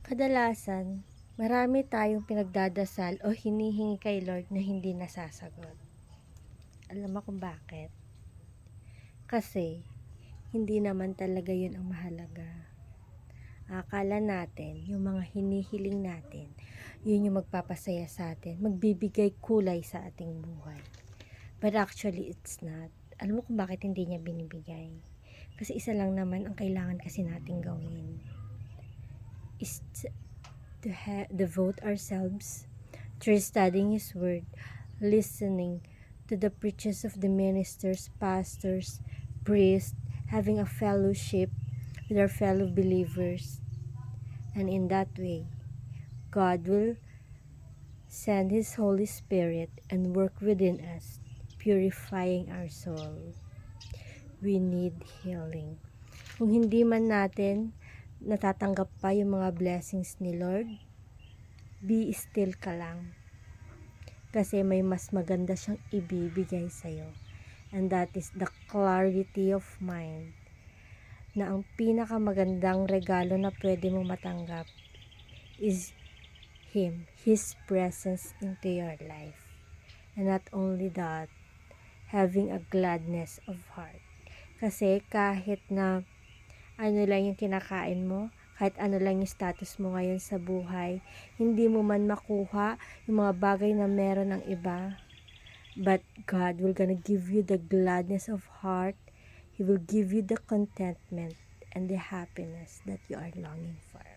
Kadalasan, marami tayong pinagdadasal o hinihingi kay Lord na hindi nasasagot. Alam mo kung bakit? Kasi, hindi naman talaga yun ang mahalaga. Akala natin, yung mga hinihiling natin, yun yung magpapasaya sa atin, magbibigay kulay sa ating buhay. But actually, it's not. Alam mo kung bakit hindi niya binibigay? Kasi isa lang naman ang kailangan kasi nating gawin. Is to devote ourselves through studying His Word, listening to the preachers of the ministers, pastors, priests, having a fellowship with our fellow believers. And in that way, God will send His Holy Spirit and work within us, purifying our soul. We need healing. Kung hindi man natin natatanggap pa yung mga blessings ni Lord, be still ka lang. Kasi may mas maganda siyang ibibigay sa'yo. And that is the clarity of mind. Na ang pinakamagandang regalo na pwede mo matanggap is Him, His presence into your life. And not only that, having a gladness of heart. Kasi kahit na ano lang yung kinakain mo, kahit ano lang yung status mo ngayon sa buhay, hindi mo man makuha yung mga bagay na meron ng iba, but God will gonna give you the gladness of heart. He will give you the contentment and the happiness that you are longing for.